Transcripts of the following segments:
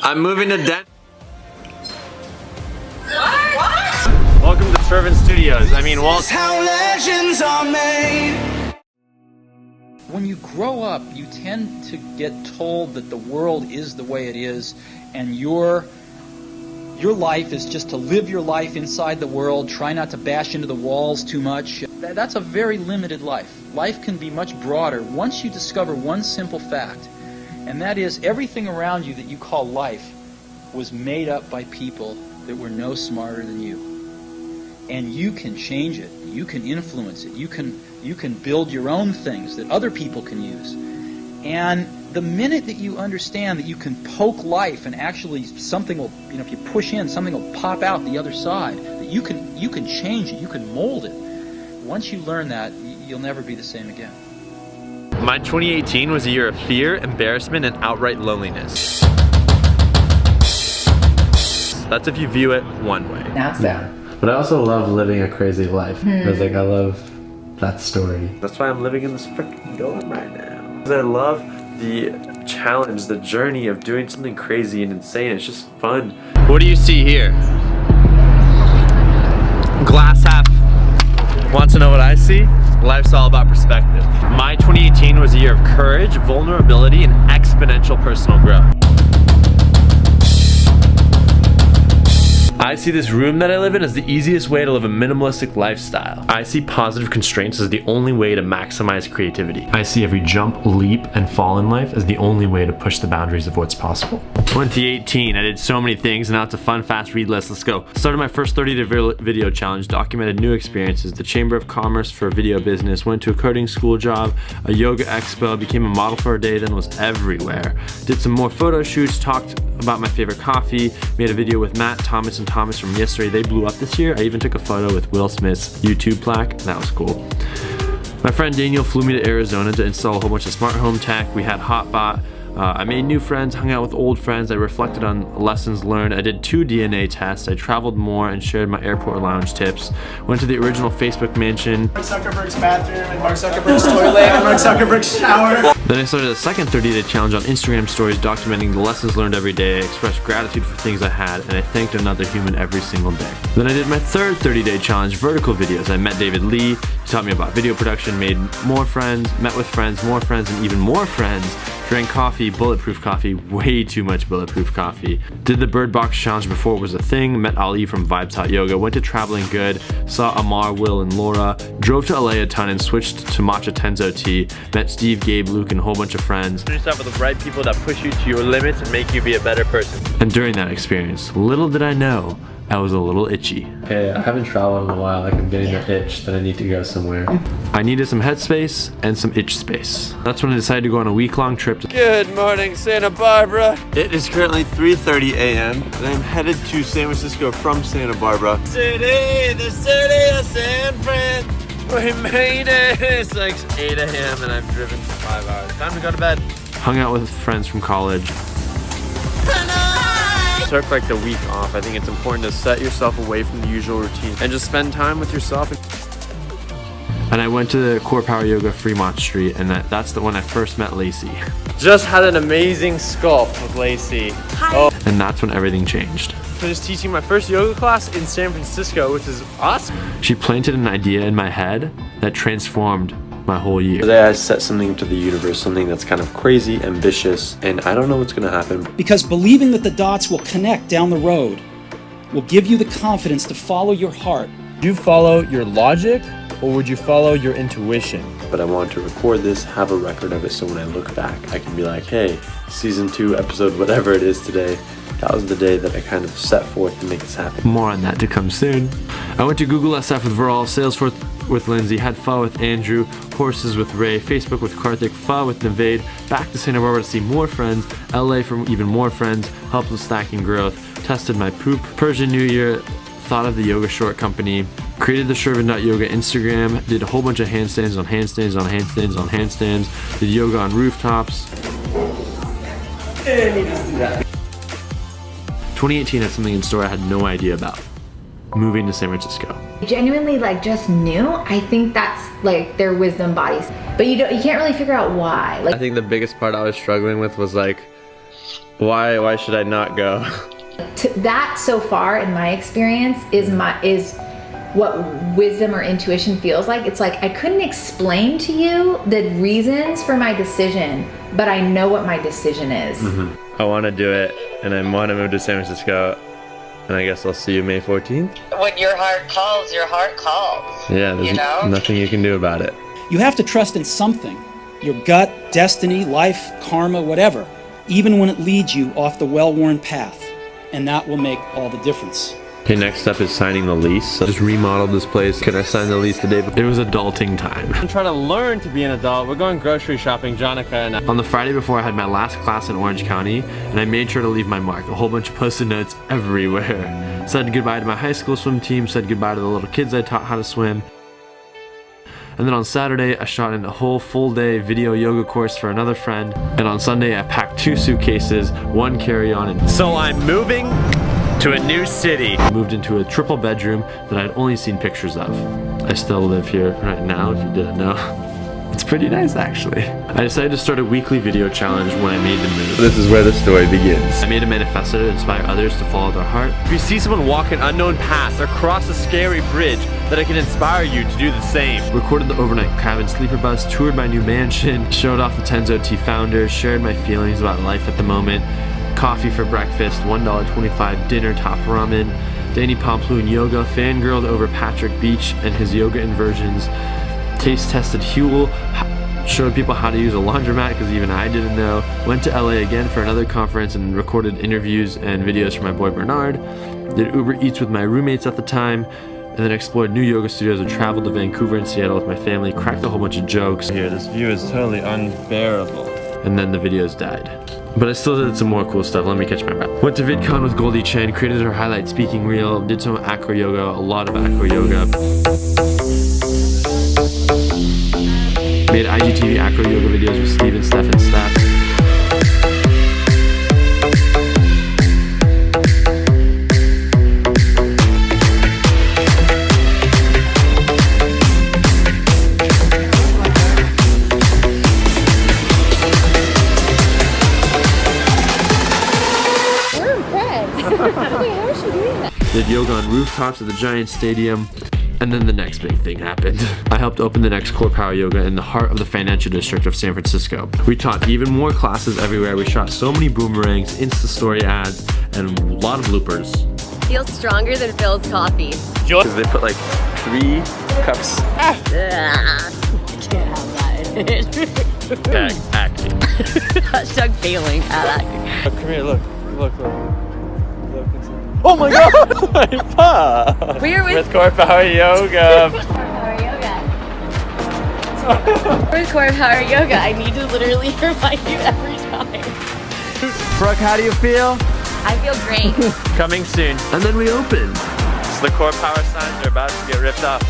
I'm moving to Denver. What? Welcome to Shervin Studios. I mean, Walt. How legends are made. When you grow up, you tend to get told that the world is the way it is, and your life is just to live your life inside the world, try not to bash into the walls too much. That's a very limited life. Life can be much broader once you discover one simple fact, and that is everything around you that you call life was made up by people that were no smarter than you. And you can change it, you can influence it, you can build your own things that other people can use. And the minute that you understand that you can poke life and actually something will, if you push in, something will pop out the other side, that you can change it, you can mold it. Once you learn that, you'll never be the same again. My 2018 was a year of fear, embarrassment, and outright loneliness. That's if you view it one way. Yeah. But I also love living a crazy life. Because I love that story. That's why I'm living in this freaking dorm right now. I love the challenge, the journey of doing something crazy and insane. It's just fun. What do you see here? Glass half. Want to know what I see? Life's all about perspective. My 2018 was a year of courage, vulnerability, and exponential personal growth. I see this room that I live in as the easiest way to live a minimalistic lifestyle. I see positive constraints as the only way to maximize creativity. I see every jump, leap, and fall in life as the only way to push the boundaries of what's possible. 2018, I did so many things, and now it's a fun, fast read list. Let's go. Started my first 30-day video challenge, documented new experiences, the Chamber of Commerce for video business, went to a coding school job, a yoga expo, became a model for a day, then was everywhere. Did some more photo shoots, talked about my favorite coffee, made a video with Matt, Thomas, and Thomas from yesterday. They blew up this year. I even took a photo with Will Smith's YouTube plaque. That was cool. My friend Daniel flew me to Arizona to install a whole bunch of smart home tech. We had Hotbot. I made new friends, hung out with old friends. I reflected on lessons learned. I did 2 DNA tests. I traveled more and shared my airport lounge tips. Went to the original Facebook mansion. Mark Zuckerberg's bathroom and Mark Zuckerberg's toilet and Mark Zuckerberg's shower. Then I started a second 30-day challenge on Instagram stories, documenting the lessons learned every day. I expressed gratitude for things I had, and I thanked another human every single day. Then I did my third 30-day challenge, vertical videos. I met David Lee. He taught me about video production, made more friends, met with friends, more friends, and even more friends. Drank coffee, bulletproof coffee, way too much bulletproof coffee. Did the Bird Box Challenge before it was a thing, met Ali from Vibes Hot Yoga, went to Traveling Good, saw Amar, Will, and Laura, drove to LA a ton and switched to Matcha Tenzo tea, met Steve, Gabe, Luke, and a whole bunch of friends. Surround yourself with the right people that push you to your limits and make you be a better person. And during that experience, little did I know, I was a little itchy. Okay, I haven't traveled in a while. I'm getting the itch that I need to go somewhere. I needed some headspace and some itch space. That's when I decided to go on a week-long trip to Good morning, Santa Barbara. It is currently 3:30 a.m. and I'm headed to San Francisco from Santa Barbara. The city of San Fran. We made it. It's like 8 a.m. and I've driven for 5 hours. Time to go to bed. hung out with friends from college. Took like the week off. I think it's important to set yourself away from the usual routine and just spend time with yourself. And I went to the Core Power Yoga Fremont Street, and that's the when I first met Lacey. Just had an amazing sculpt with Lacey. Hi. Oh. And that's when everything changed. I was teaching my first yoga class in San Francisco, which is awesome. She planted an idea in my head that transformed my whole year. Today I set something to the universe, something that's kind of crazy, ambitious, and I don't know what's gonna happen. Because believing that the dots will connect down the road will give you the confidence to follow your heart. Would you follow your logic or would you follow your intuition? But I want to record this, have a record of it, so when I look back, I can be like, hey, season 2, episode whatever it is today, that was the day that I kind of set forth to make this happen. More on that to come soon. I went to Google SF with Viral, Salesforce with Lindsay, had pho with Andrew, horses with Ray, Facebook with Karthik, pho with Navade, back to Santa Barbara to see more friends, LA for even more friends, helped with stacking growth, tested my poop, Persian New Year, thought of the yoga short company, created the Shervin.yoga Instagram, did a whole bunch of handstands on handstands on handstands on handstands, did yoga on rooftops. 2018 had something in store I had no idea about. Moving to San Francisco. Genuinely just knew. I think that's their wisdom bodies. But you can't really figure out why. I think the biggest part I was struggling with was Why should I not go? That so far in my experience is what wisdom or intuition feels like. It's like I couldn't explain to you the reasons for my decision, but I know what my decision is. I want to do it, and I want to move to San Francisco, and I guess I'll see you May 14th. When your heart calls, your heart calls. Yeah, there's nothing you can do about it. You have to trust in something. Your gut, destiny, life, karma, whatever. Even when it leads you off the well-worn path. And that will make all the difference. Okay, next up is signing the lease. I just remodeled this place. Can I sign the lease today? It was adulting time. I'm trying to learn to be an adult. We're going grocery shopping, Jonica and I. On the Friday before, I had my last class in Orange County, and I made sure to leave my mark. A whole bunch of post-it notes everywhere. Said goodbye to my high school swim team, said goodbye to the little kids I taught how to swim. And then on Saturday, I shot in a whole full day video yoga course for another friend. And on Sunday, I packed 2 suitcases, 1 carry-on. And So I'm moving to a new city. I moved into a triple bedroom that I'd only seen pictures of. I still live here right now, if you didn't know. It's pretty nice, actually. I decided to start a weekly video challenge when I made the move. This is where the story begins. I made a manifesto to inspire others to follow their heart. If you see someone walk an unknown path or cross a scary bridge, that I can inspire you to do the same. Recorded the overnight cabin sleeper bus, toured my new mansion, showed off the Tenzo Tea founder, shared my feelings about life at the moment, coffee for breakfast, $1.25 dinner, top ramen, Danny Pomploon yoga, fangirled over Patrick Beach and his yoga inversions, taste tested Huel, showed people how to use a laundromat because even I didn't know, went to LA again for another conference and recorded interviews and videos for my boy Bernard, did Uber Eats with my roommates at the time, and then explored new yoga studios and traveled to Vancouver and Seattle with my family, cracked a whole bunch of jokes. Here, this view is totally unbearable. And then the videos died. But I still did some more cool stuff. Let me catch my breath. Went to VidCon with Goldie Chen, created her highlight speaking reel, did some acro yoga, a lot of acro yoga. Made IGTV acro yoga videos with Steven, Steph, and Steph. Did yoga on rooftops at the Giant Stadium, and then the next big thing happened. I helped open the next Core Power Yoga in the heart of the financial district of San Francisco. We taught even more classes everywhere. We shot so many boomerangs, Insta story ads, and a lot of bloopers. Feels stronger than Phil's coffee. Because they put like 3 cups. Can't have that. Acting. Hashtag failing at acting. Come here, look. Oh my god! We're with Core Power Yoga. Core Power Yoga. With Core Power Yoga, I need to literally remind you every time. Brooke, how do you feel? I feel great. Coming soon. And then we opened. So the Core Power signs are about to get ripped off.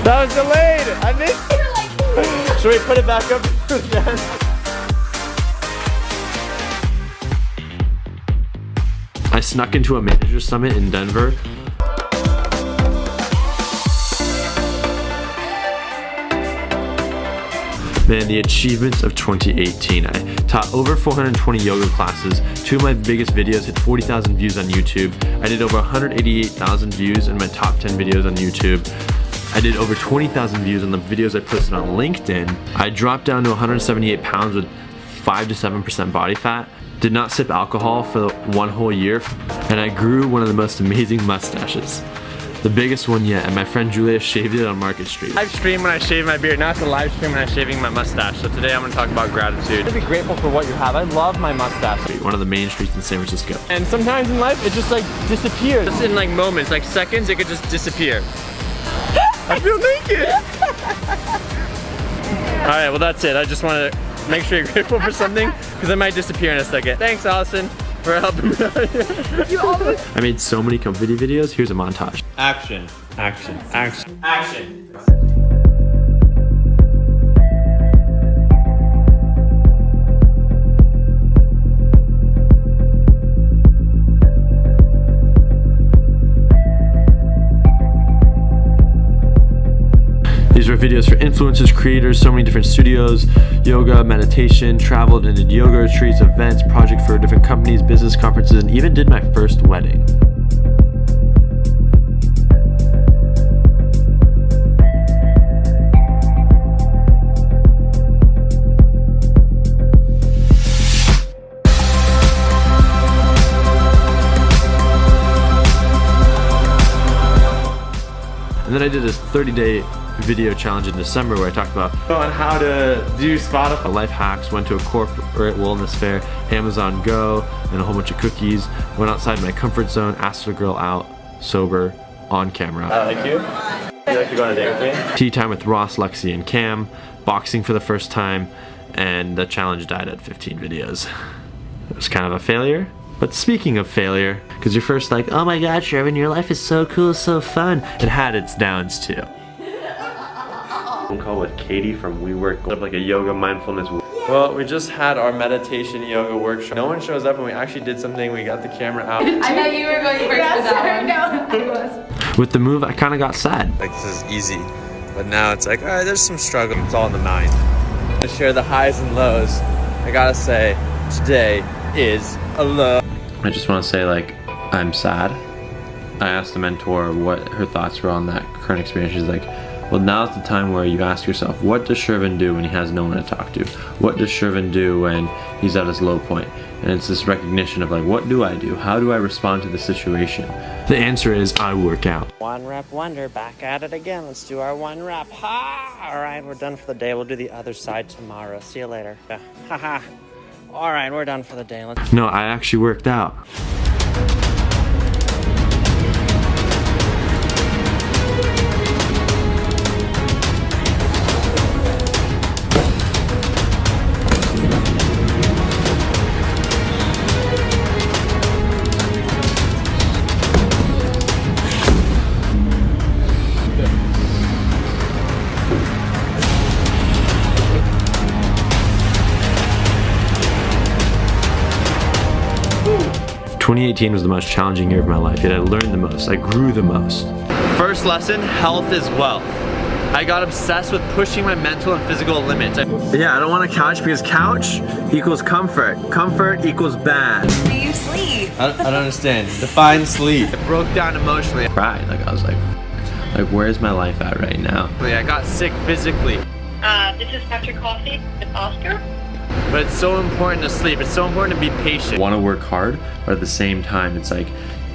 That was delayed! I missed it! Should we put it back up again? I snuck into a manager's summit in Denver. Man, the achievements of 2018. I taught over 420 yoga classes. 2 of my biggest videos hit 40,000 views on YouTube. I did over 188,000 views in my top 10 videos on YouTube. I did over 20,000 views on the videos I posted on LinkedIn. I dropped down to 178 pounds with 5 to 7% body fat. Did not sip alcohol for 1 whole year, and I grew one of the most amazing mustaches. The biggest one yet, and my friend Julia shaved it on Market Street. Live stream when I shave my beard, not the live stream when I'm shaving my mustache. So today I'm going to talk about gratitude. Be grateful for what you have. I love my mustache. One of the main streets in San Francisco. And sometimes in life, it just like disappears. Just in like moments, like seconds, it could just disappear. I feel naked. All right, well that's it. I just want to make sure you're grateful for something because it might disappear in a second. Thanks, Allison, for helping me out here. I made so many comfy videos. Here's a montage. Action, action, action, action. These were videos for influencers, creators, so many different studios, yoga, meditation, traveled and did yoga retreats, events, projects for different companies, business conferences, and even did my first wedding. And then I did this 30-day video challenge in December where I talked about on how to do Spotify life hacks, went to a corporate wellness fair, Amazon Go, and a whole bunch of cookies, went outside my comfort zone, asked a girl out, sober, on camera. I like you. You like to go on a date with me? Tea time with Ross, Lexi, and Cam, boxing for the first time, and the challenge died at 15 videos. It was kind of a failure. But speaking of failure, because you're first like, oh my god, Shervin, your life is so cool, so fun, it had its downs too. Phone call with Katie from WeWork, up like a yoga mindfulness. Well, we just had our meditation yoga workshop. No one shows up and we actually did something. We got the camera out. I thought you were going first for that one. No, I was. With the move, I kind of got sad. Like, this is easy. But now it's like, all right, there's some struggle. It's all in the mind. To share the highs and lows, I gotta say, today is a low. I just want to say, like, I'm sad. I asked the mentor what her thoughts were on that current experience. She's like, well, now's the time where you ask yourself, what does Shervin do when he has no one to talk to? What does Shervin do when he's at his low point? And it's this recognition of like, what do I do? How do I respond to the situation? The answer is, I work out. One rep wonder, back at it again. Let's do our one rep. Ha! All right, we're done for the day. We'll do the other side tomorrow. See you later. Yeah. Ha ha. All right, we're done for the day. No, I actually worked out. '2018 was the most challenging year of my life, yet I learned the most, I grew the most. First lesson, health is wealth. I got obsessed with pushing my mental and physical limits. Yeah, I don't want a couch because couch equals comfort. Comfort equals bad. Do you sleep? I don't understand. Define sleep. I broke down emotionally. I cried, like I was like, where's my life at right now? I got sick physically. This is Patrick Coffee with Oscar. But it's so important to sleep. It's so important to be patient. I want to work hard, but at the same time, it's like,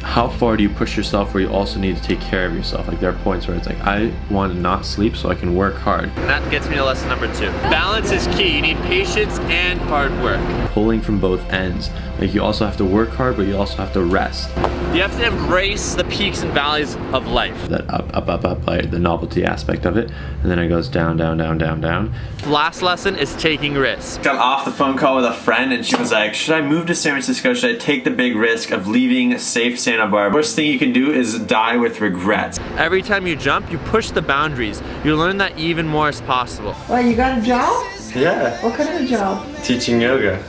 how far do you push yourself where you also need to take care of yourself? Like, there are points where it's like, I want to not sleep so I can work hard. And that gets me to lesson number 2. Balance is key. You need patience and hard work. Pulling from both ends. Like, you also have to work hard, but you also have to rest. You have to embrace the peaks and valleys of life. That up, like the novelty aspect of it. And then it goes down, down, down, down, down. Last lesson is taking risks. Got off the phone call with a friend and she was like, should I move to San Francisco? Should I take the big risk of leaving safe Santa Barbara? Worst thing you can do is die with regrets. Every time you jump, you push the boundaries. You learn that even more is possible. Well, you got a job? Yeah. What kind of a job? Teaching yoga.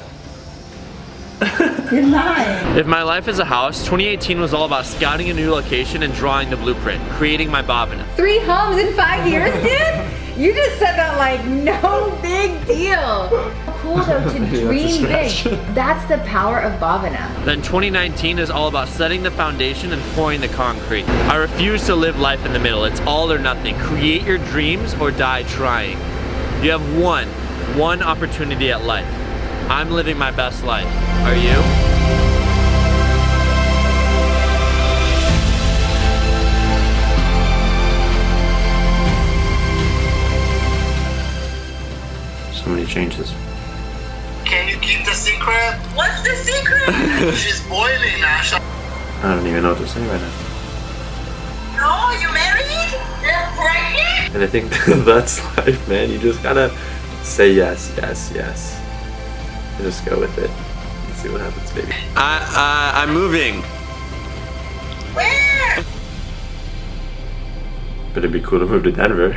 You're lying. If my life is a house, 2018 was all about scouting a new location and drawing the blueprint, creating my Bhavana. 3 homes in 5 years, dude? You just said that like no big deal. Cool though to dream big. That's the power of Bhavana. Then 2019 is all about setting the foundation and pouring the concrete. I refuse to live life in the middle. It's all or nothing. Create your dreams or die trying. You have one opportunity at life. I'm living my best life. Are you? So many changes. Can you keep the secret? What's the secret? She's boiling now. I don't even know what to say right now. No, you married? You're pregnant? And I think that's life, man. You just gotta say yes, yes, yes. And just go with it. Let's see what happens, baby. I'm moving. Where? But it'd be cool to move to Denver.